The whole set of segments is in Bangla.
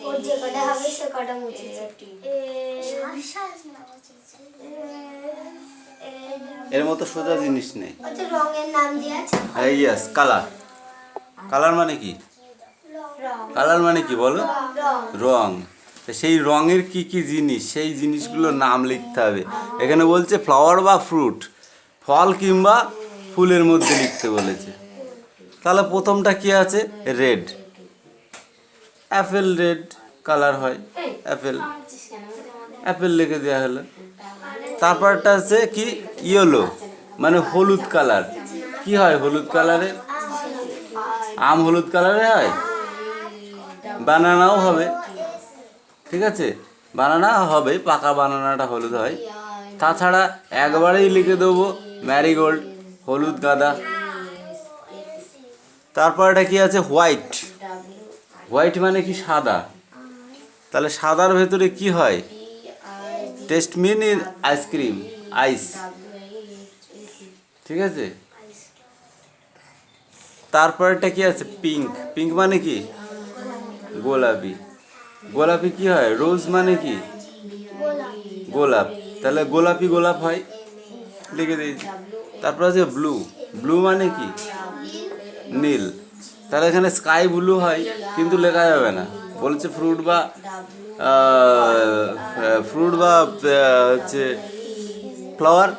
ওর যে কটা হবে সে কটা মুছেছে। এর মতো সোজা জিনিস নেই। আচ্ছা রঙের নাম দিয়ে আছে। Yes, colour. কালার মানে কি? কালার মানে কি বলো? রং। সেই রঙের কি কি জিনিস, সেই জিনিসগুলোর নাম লিখতে হবে। এখানে বলছে ফ্লাওয়ার বা ফ্রুট, ফল কিংবা ফুলের মধ্যে লিখতে বলেছে। তাহলে প্রথমটা কি আছে? রেড। অ্যাপেল রেড কালার হয়, অ্যাপেল। অ্যাপেল লিখে দেওয়া হলো। তারপরটা আছে কি? ইয়েলো, মানে হলুদ কালার। কি হয় হলুদ কালারে? আম হলুদ কালারে হয়, বানানাও হবে। ঠিক আছে, বানানা হবে, পাকা বানানাটা হলুদ হয়। তাছাড়া একবারেই লিখে দেবো ম্যারিগোল্ড, হলুদ গাঁদা। তারপর এটা কি আছে? হোয়াইট। হোয়াইট মানে কি? সাদা। তাহলে সাদার ভেতরে কি হয়? টেস্ট মিন ইন আইসক্রিম, আইস। ঠিক আছে, তারপরটা কি আছে? পিঙ্ক। পিঙ্ক মানে কি? গোলাপি। গোলাপি কি হয়? রোজ মানে কি? গোলাপ। তাহলে গোলাপি গোলাপ হয়, লিখে দিয়েছি। তারপর আছে ব্লু। ব্লু মানে কি? নীল। তাহলে এখানে স্কাই ব্লু হয়, কিন্তু লেখা যাবে না, বলছে ফ্রুট বা হচ্ছে ফ্লাওয়ার,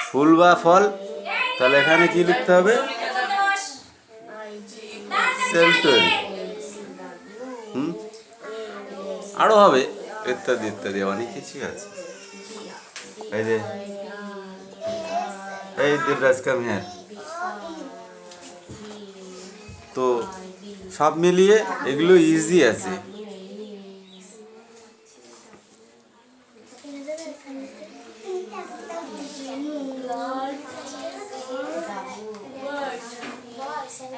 ফুল বা ফল। তাহলে এখানে কি লিখতে হবে? সেলটোয়েল। আরও হবে ইত্যাদি ইত্যাদি, অনেক কিছুই আছে। এই যে এই দেবরাজ কাম হ্যাঁ। তো সব মিলিয়ে এগুলো ইজি আছে।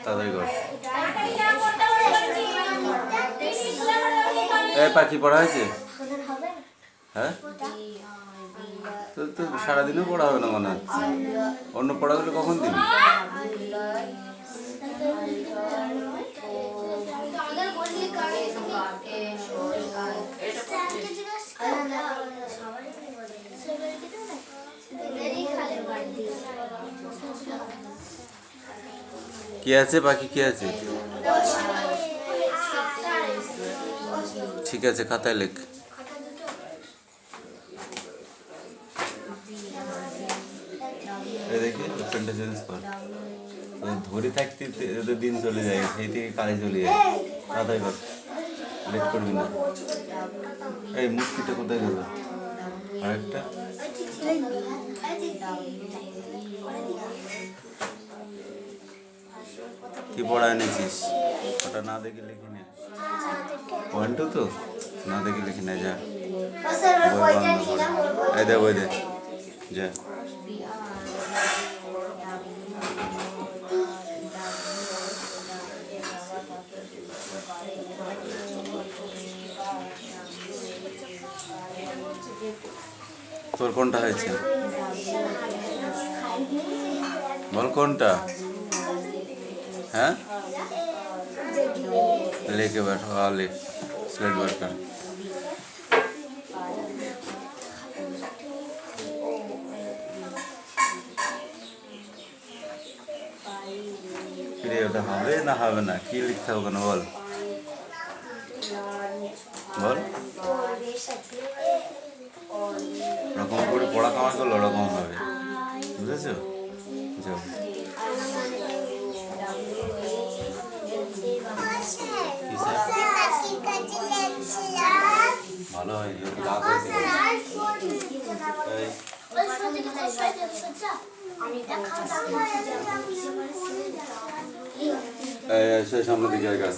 তাড়াতাড়ি কর। এই পাখি পড়া হয়েছে? হ্যাঁ, তো সারাদিনও পড়া হবে না মনে হচ্ছে। অন্য পড়াগুলো কখন দিবি? কি আছে পাখি, কি আছে? ঠিক আছে, খাতায় লেখ। দেখি পেনটা চেঞ্জ কর। ধরে থাকতে এদের দিন চলে যায়, সেই থেকে কালে চলে যায়। তাড়াতাড়ি কর, লেট করবি না। এই মূর্তিটা কোথায় গেল? আরেকটা কি পড়া এনেছিস? ওটা না দেখে লিখি না। 1 2 তো না দেখে লিখি না, যা বই বন্ধ কর। এই দে বই দে, যা। তোর কোনটা হয়েছে বল, কোনটা? হ্যাঁ, लेके बैठो, हाँ ले स्लेट बर कर। फिर ওটা হবে না হবে না, কি লিখতে হবে না বল বল। রকম করে পড়া কামাই করলে ওরকম হবে, বুঝেছো? যাও। ভালো হয়, রাগ হয়েছে। সামনে দিকে গাছ।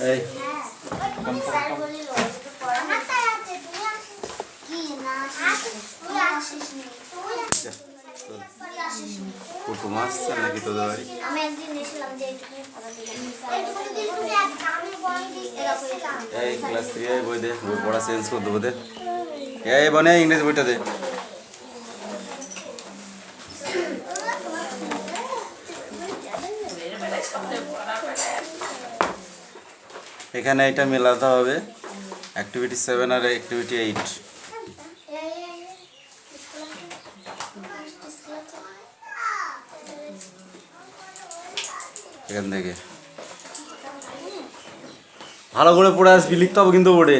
এই কুটুম আসছে নাকি তোদের বাড়ি? আমি একদিন এসেছিলাম যে এই ক্লাস 3 বই দে, বই পড়া চেঞ্জ করে দেবো দে। এই বনে ইংরেজি বইটা দে। এখানে এটা মেলাতে হবে, অ্যাক্টিভিটি 7 আর অ্যাক্টিভিটি 8। এখান থেকে ভালো করে পড়ে আসবি, লিখতে হবে কিন্তু বোর্ডে।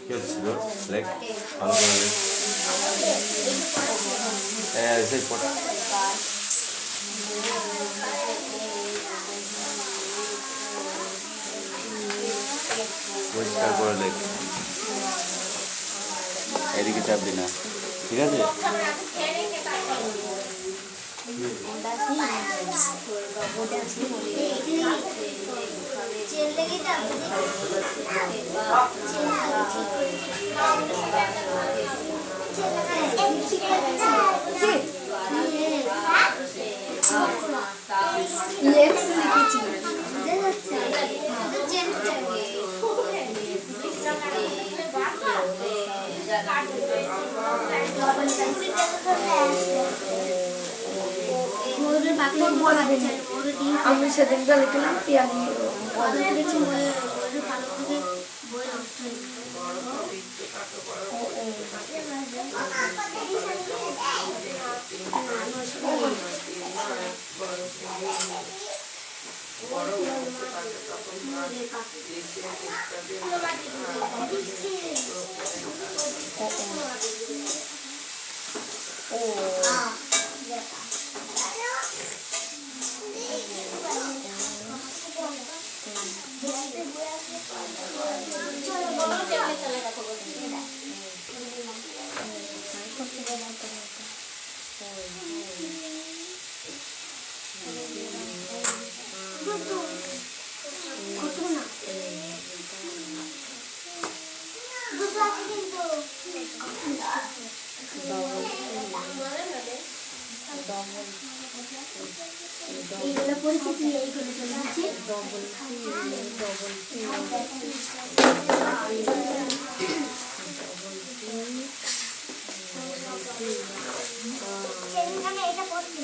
কি হচ্ছে তোর? লেখ ভালো করে লেখ। সেই পড়া পরিষ্কার করে লেখ, এদিকে চাপবি না, ঠিক আছে? আমি সেদিন লিখলাম পিয়ালি এইগুলো পরিচিতি এইগুলো চলে যাচ্ছে এটা পড়ছি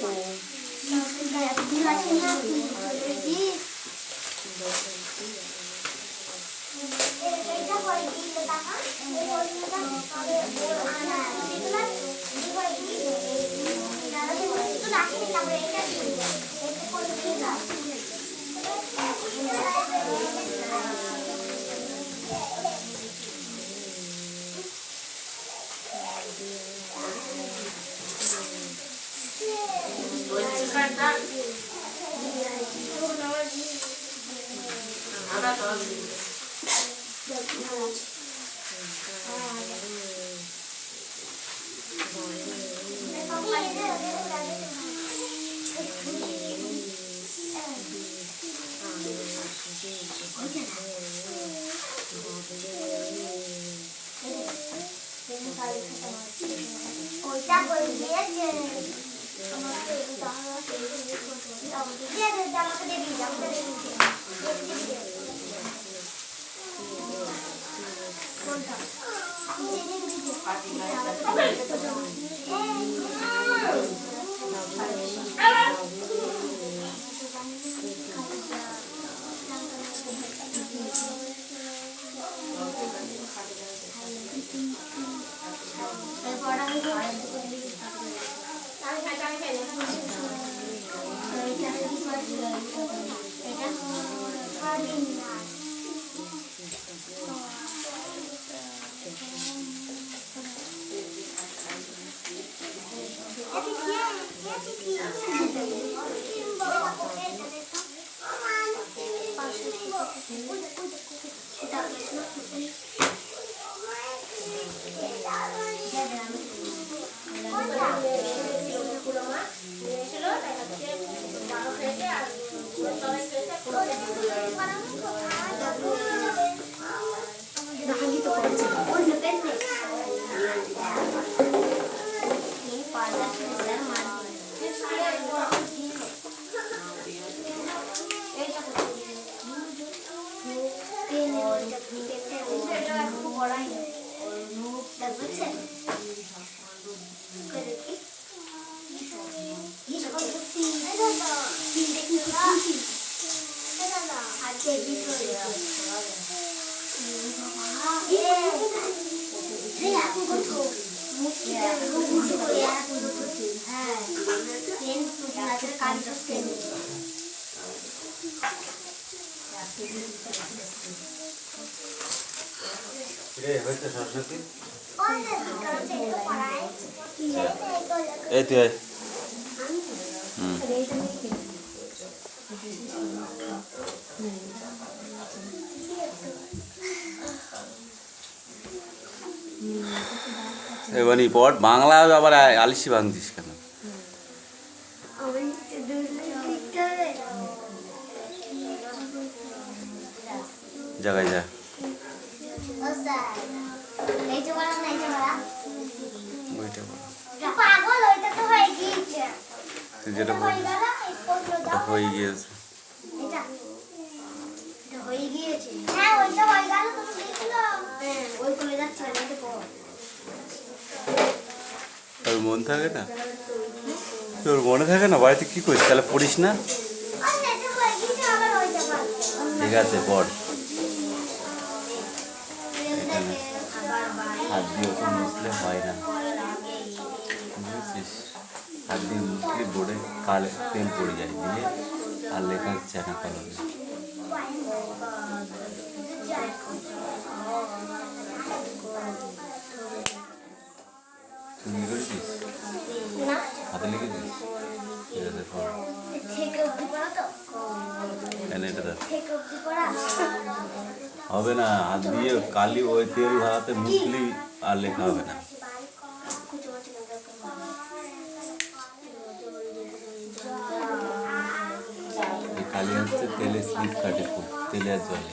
ওইটা বলবে যে আমাকে সরস্বতী এই তুই আয়। এবারে পড় বাংলা আবার আলিশি ভাঙছিস কেন? জায়গায় যা ওইটা বল। তুই যেটা বলছিস ওটা হয়ে গিয়েছে। তোর মন থাকে না? তোর মনে থাকে না? বাড়িতে কি করিস? তাহলে পড়িস না? ঠিক আছে পড়। এখানে হাত দিয়ে ওকে মুছলে হয় না, বুঝেছিস? হাত দিয়ে মুছলে বোর্ডে কালে তেল পড়ে যায়, দিয়ে আর লেখা হচ্ছে না কলমে। তুই লিখে করেছিস? হাতে লিখেছিস? ঠিক আছে পড়। এটা দেখ হবে না, হাত দিয়ে কালি ওই তেল হাতে মুছলি আর লেখা হবে না। এই কালি হচ্ছে তেলে স্লিপ কাটে, খুব তেলে আর জলে।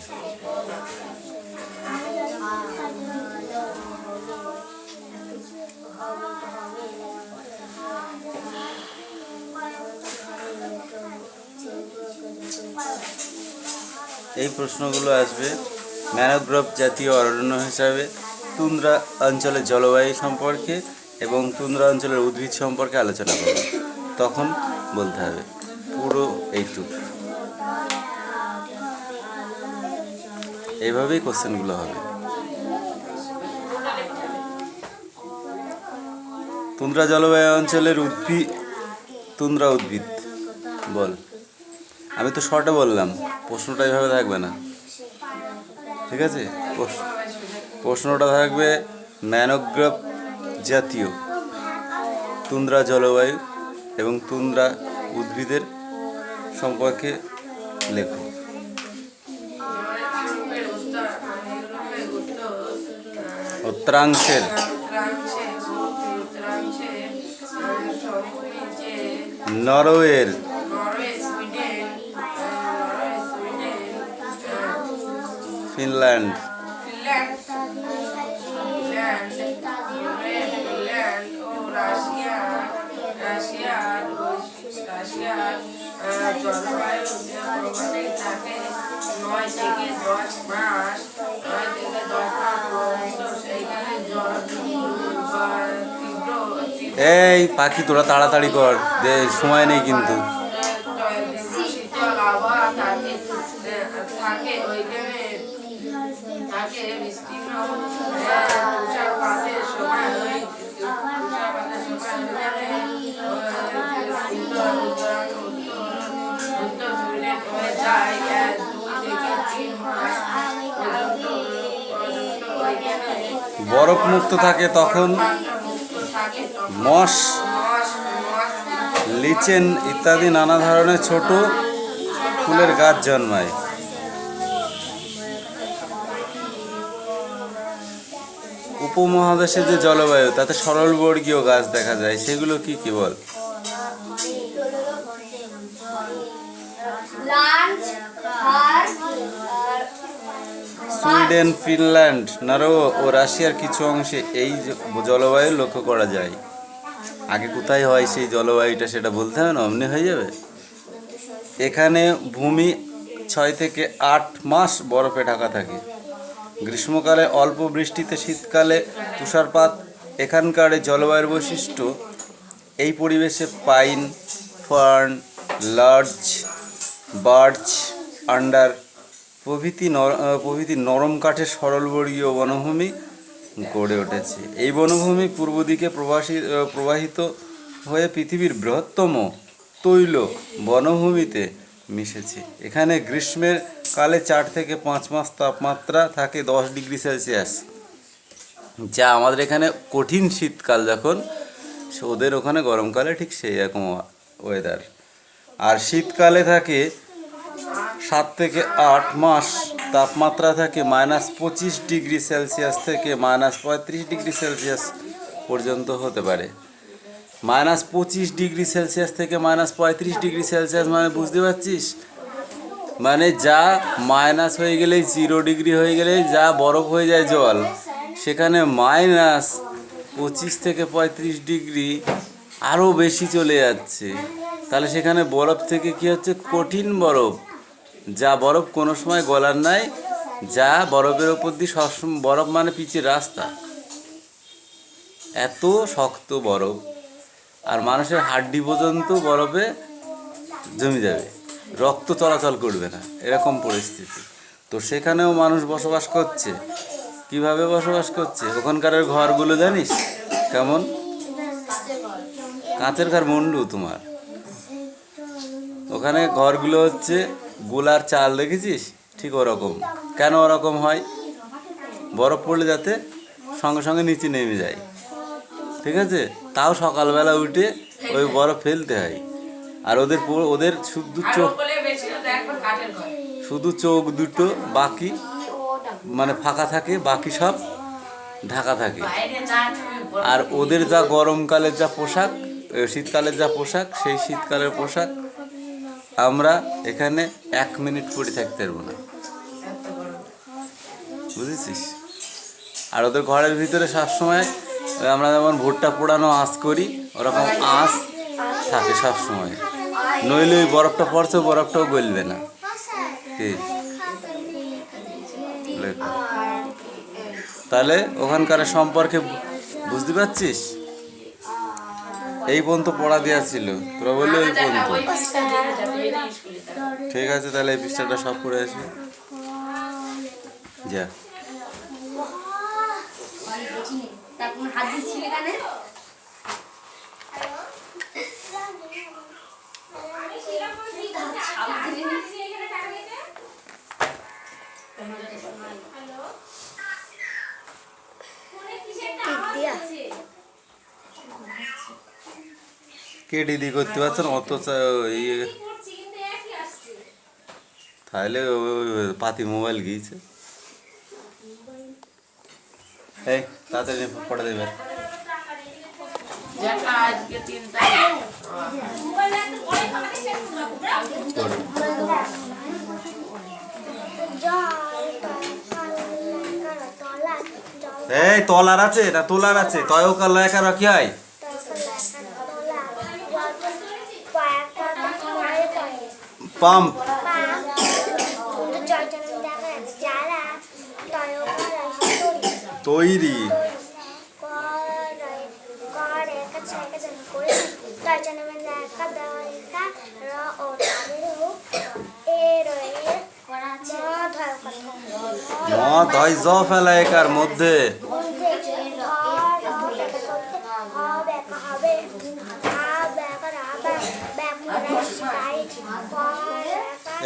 এই প্রশ্নগুলো আসবে ম্যানগ্রোভ জাতীয় অরণ্য হিসাবে তুন্দ্রা অঞ্চলের জলবায়ু সম্পর্কে এবং তুন্দ্রা অঞ্চলের উদ্ভিদ সম্পর্কে আলোচনা করবে, তখন বলতে হবে। পুরো এইটুক, এইভাবেই কোশ্চেনগুলো হবে। তুন্দ্রা জলবায়ু অঞ্চলের তুন্দ্রা উদ্ভিদ বল। আমি তো শর্টে বললাম, প্রশ্নটা এভাবে থাকবে না, ঠিক আছে? প্রশ্নটা থাকবে ম্যানগ্রোভ জাতীয় তুন্দ্রা জলবায়ু এবং তুন্দ্রা উদ্ভিদের সম্পর্কে লেখো। উত্তরাংশের নরওয়ের ফিনল্যান্ড জলবায়ু থাকে 9 থেকে 10 মাস, 9 থেকে 10 মাস পর্যন্ত সেইখানে এই পাখি তোরা তাড়াতাড়ি কর, সময় নেই কিন্তু। শীতল আবহাওয়া থাকে ওইখানে থাকে বিস্তীর্ণ তুষারপাতের সময় উত্তর সুইডেন হয়ে যায় 2 থেকে বরফ মুক্ত থাকে তখন মস, লিচেন ইত্যাদি নানা ধরনের ছোট ফুলের গাছ জন্মায়। উপমহাদেশে যে জলবায়ু তাতে সরলবর্গীয় গাছ দেখা যায়, সেগুলো কি কি বল? সুইডেন, ফিনল্যান্ড, নরওয়ে ও রাশিয়ার কিছু অংশে এই জলবায়ু লক্ষ্য করা যায়। আগে কোথায় হয় সেই জলবায়ুটা সেটা বলতে হবে না, অমনি হয়ে যাবে। এখানে ভূমি 6 থেকে 8 মাস বরফে ঢাকা থাকে। গ্রীষ্মকালে অল্প বৃষ্টিতে, শীতকালে তুষারপাত। এখানকার জলবায়ুর বৈশিষ্ট্য, এই পরিবেশে pine, fern, lurch, birch, under প্রভৃতি নরম কাঠের সরলবর্গীয় বনভূমি গড়ে উঠেছে। এই বনভূমি পূর্ব দিকে প্রবাহিত হয়ে পৃথিবীর বৃহত্তম তৈল বনভূমিতে মিশেছে। এখানে গ্রীষ্মের কালে 4 থেকে 5 মাস তাপমাত্রা থাকে 10 ডিগ্রি সেলসিয়াস, যা আমাদের এখানে কঠিন শীতকাল যখন, ওদের ওখানে গরমকালে ঠিক সেই রকম ওয়েদার। আর শীতকালে থাকে 7 থেকে 8 মাস তাপমাত্রা থাকে -25 ডিগ্রি সেলসিয়াস থেকে -35 ডিগ্রি সেলসিয়াস পর্যন্ত হতে পারে। -25 ডিগ্রি সেলসিয়াস থেকে -35 ডিগ্রি সেলসিয়াস মানে বুঝতে পারছিস, মানে যা মাইনাস হয়ে গেলেই 0 ডিগ্রি হয়ে গেলেই যা বরফ হয়ে যায় জল, সেখানে -25 থেকে 35 ডিগ্রি আরও বেশি চলে যাচ্ছে। তাহলে সেখানে বরফ থেকে কি হচ্ছে, কঠিন বরফ, যা বরফ কোনো সময় গলার নাই, যা বরফের ওপর দিয়ে সবসময়, বরফ মানে পিচের রাস্তা, এত শক্ত বরফ, আর মানুষের হাড্ডি পর্যন্ত বরফে জমে যাবে, রক্ত চলাচল করবে না, এরকম পরিস্থিতি। তো সেখানেও মানুষ বসবাস করছে। কিভাবে বসবাস করছে? ওখানকার ঘরগুলো জানিস কেমন? কাঁচের ঘর মুন্ডু তোমার। ওখানে ঘরগুলো হচ্ছে গোলার চাল, দেখেছিস? ঠিক ওরকম। কেন ওরকম হয়? বরফ পড়লে যাতে সঙ্গে সঙ্গে নিচে নেমে যায়, ঠিক আছে? তাও সকালবেলা উঠে ওই বরফ ফেলতে হয়। আর ওদের শুধু চোখ দুটো বাকি মানে ফাঁকা থাকে, বাকি সব ঢাকা থাকে। আর ওদের যা গরমকালের যা পোশাক, শীতকালের যা পোশাক, সেই শীতকালের পোশাক আমরা এখানে 1 মিনিট পরে থাকতে পারবো না, বুঝেছিস? আর ওদের ঘরের ভিতরে সবসময় আমরা যেমন ভুট্টা পোড়ানো আঁচ করি, ওরকম আঁচ থাকে সবসময়, নইলে ওই বরফটা পড়ছে, বরফটাও গলবে না। ঠিক, তাহলে ওখানকার সম্পর্কে বুঝতে পারছিস? এই পর্যন্ত পড়া দেওয়া ছিল, তোরা বললে ওই পর্যন্ত। ঠিক আছে, তাহলে এই পৃষ্ঠাটা সব পড়ে আসবে। যা কে দিদি করতে পারছো না অত ইয়ে, তাহলে পাতি মোবাইল গিয়েছে। এই তাড়াতাড়ি পড়ে দেবে। এই তলার আছে না তোলার আছে, তয়ও কাল লেখা রাখি হয়। পাম্প তৈরি, মদ হয় জ ফেলা একার মধ্যে।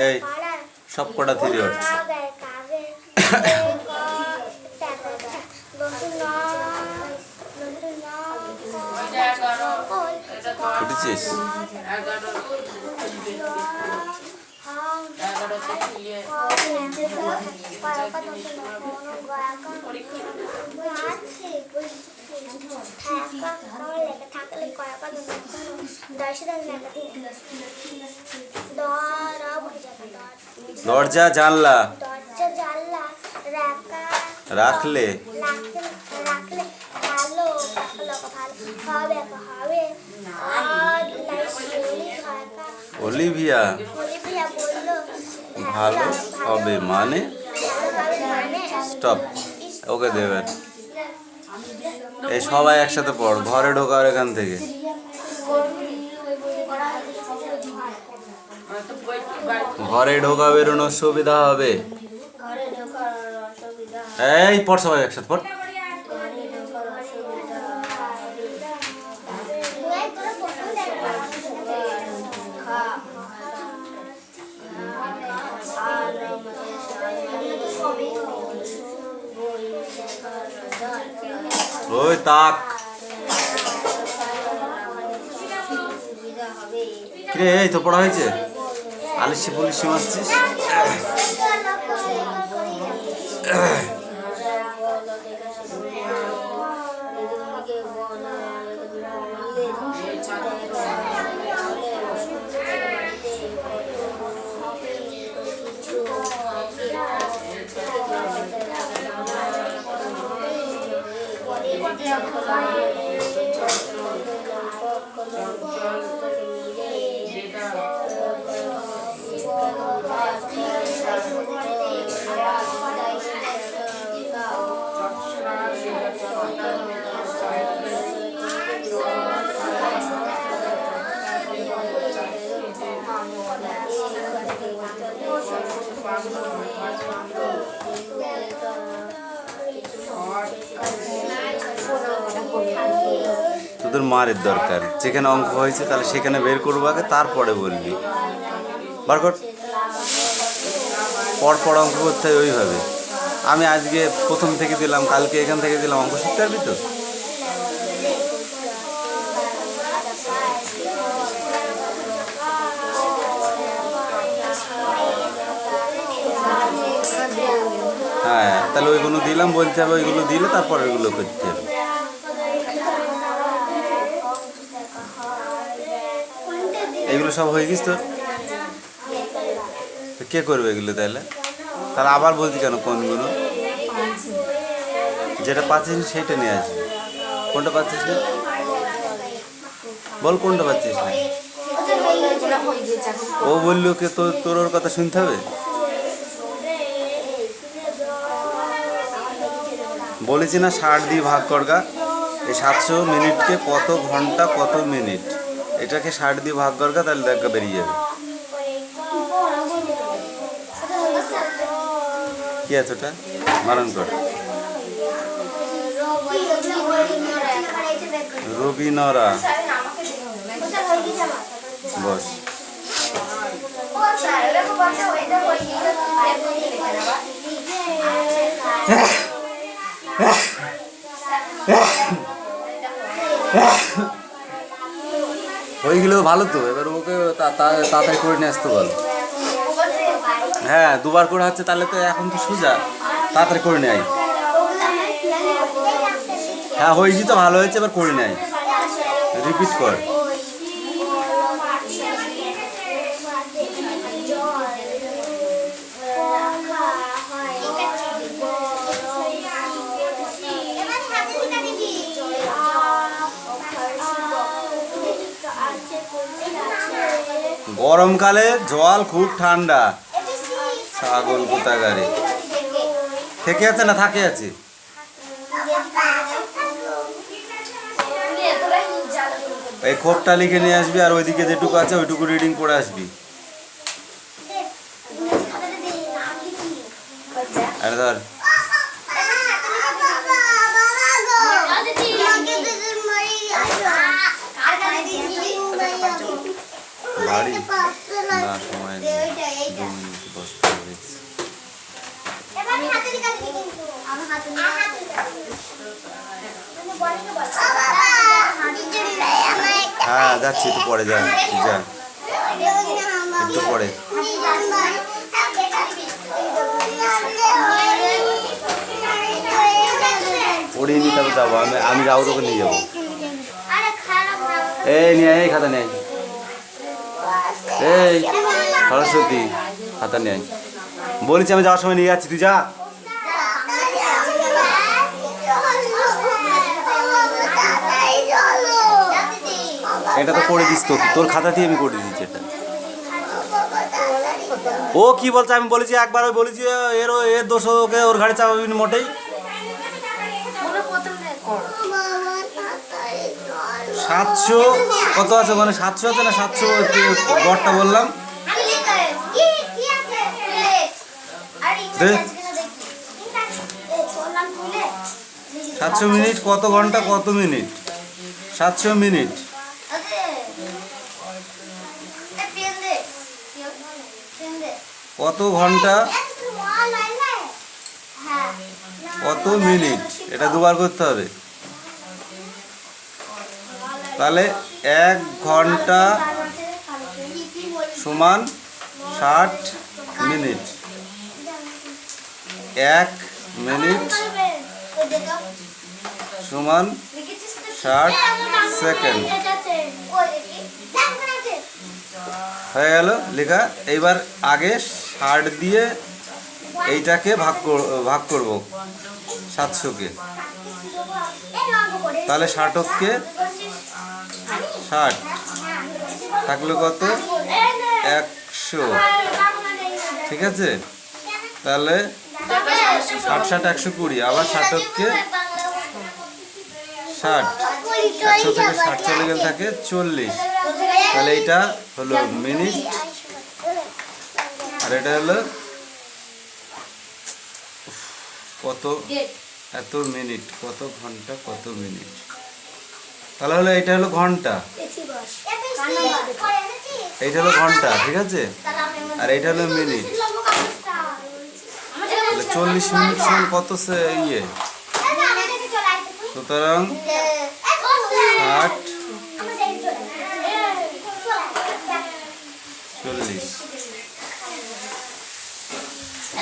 এই সব কটা থিওরি হচ্ছে। উঠেছিস? 11তে খুলিয়ে দরজা জানলা দরজা জানলা রাখলে রাখলে ভালো হবে হবে অলিভিয়া অলিভিয়া বলল ভালো হবে মানে স্টপ ওকে দেবেন। এই সবাই একসাথে পড়, ঘরে ঢোকার এখান থেকে। ঘরে ঢোকা বেরোনোর সুবিধা হবে। এই পড় সবাই একসাথে পড়। ওই তাক রে, এই তো পড়া হয়েছে। আলিশি পুলিশি মারছিস। তোদের মারের দরকার, যেখানে অঙ্ক হয়েছে তাহলে সেখানে বের করবো আগে, তারপরে বলবি। বার কর, পর অঙ্ক করতে হয় ওইভাবে। আমি আজকে প্রথম থেকে দিলাম, কালকে এখান থেকে দিলাম, অঙ্ক শিখতে পারবি তো? হ্যাঁ, তাহলে ওইগুলো দিলাম, বলতে হবে ওইগুলো দিলে তারপর ওইগুলো করতে হবে। এগুলো সব হয়ে গেছে তো কে করবে এগুলো? তাহলে তাহলে আবার বলছি কেন কোনগুলো? যেটা পাচ্ছিস না সেইটা নিয়ে আসবি। কোনটা পাচ্ছিস না বল, কোনটা পাচ্ছিস না? ও বললো কে তোর ওর কথা শুনতে হবে? বলেছি না 60 দিয়ে ভাগ করগা। এই 700 মিনিটকে কত ঘন্টা কত মিনিট, এটাকে 60 দিয়ে ভাগ করগা, তাহলে দেখা বেরিয়ে যাবে। কি আছে ওটা? মারণ কর। রবিনরা বস। ওইগুলো ভালো তো, এবার ওকে তাড়াতাড়ি করে নিয়ে আসতে বল। হ্যাঁ, দুবার করে হচ্ছে, তাহলে তো এখন তো সোজা, তাড়াতাড়ি করে নেয়। হ্যাঁ হয়েছি তো, ভালো হয়েছে, এবার করে নেয়, রিপিট কর। গরমকালে জল খুব ঠান্ডা। ছাগল কোথাকারে থেকে আছে না থাকে আছে? এই খোপটা লিখে নিয়ে আসবি, আর ওইদিকে যেটুকু আছে ওইটুকু রিডিং করে আসবি। আরে ধর, বাড়ি না সময় নেই, 2 মিনিট বসতে হবে। হ্যাঁ যাচ্ছি, একটু পরে যা যা, একটু পরে। পড়িয়ে নি তবে যাবো, আমি যাবো, তোকে নিয়ে যাবো। এই নিয়ে আয়, এই খাতা নিয়ে আয়। এই সরস্বতী, খাতা নিয়ে আয়। বলেছি আমি যাওয়ার সময় নিয়ে যাচ্ছি, তুই যা। এটা তো করে দিস, তো তোর খাতা দিয়ে আমি করে দিচ্ছি এটা। ও কি বলছে, আমি বলেছি একবার, ওই বলেছি এর দোষ, ওকে ওর ঘাড়ে চাপাবি না মোটেই। 700 কত আছে ওখানে, 700 আছে না, 700 গড়টা বললাম। 700 মিনিট কত ঘন্টা কত মিনিট? 700 মিনিট কত ঘন্টা কত মিনিট, এটা দুবার করতে হবে। তাহলে 1 ঘন্টা সমান 60 মিনিট, 1 মিনিট সমান 60 সেকেন্ড। হয়ে গেল লেখা। এইবার আগে 60 দিয়ে এইটাকে ভাগ করব 700-কে, তাহলে 60-কে 60 থাকলো কত, 100, ঠিক আছে। তাহলে 60 60 120, আবার 60-কে 60, 100 থেকে 60 চলে গেলে থাকে 40। তাহলে এইটা হলো মিনিট, আর এটা হলো কত, এত মিনিট, কত ঘন্টা কত মিনিট। তাহলে হলো এটা হলো ঘন্টা, এইটা হলো ঘন্টা, ঠিক আছে। আর এইটা হলো মিনিট। তাহলে 40 মিনিট সমান কত ইয়ে, সুতরাং 60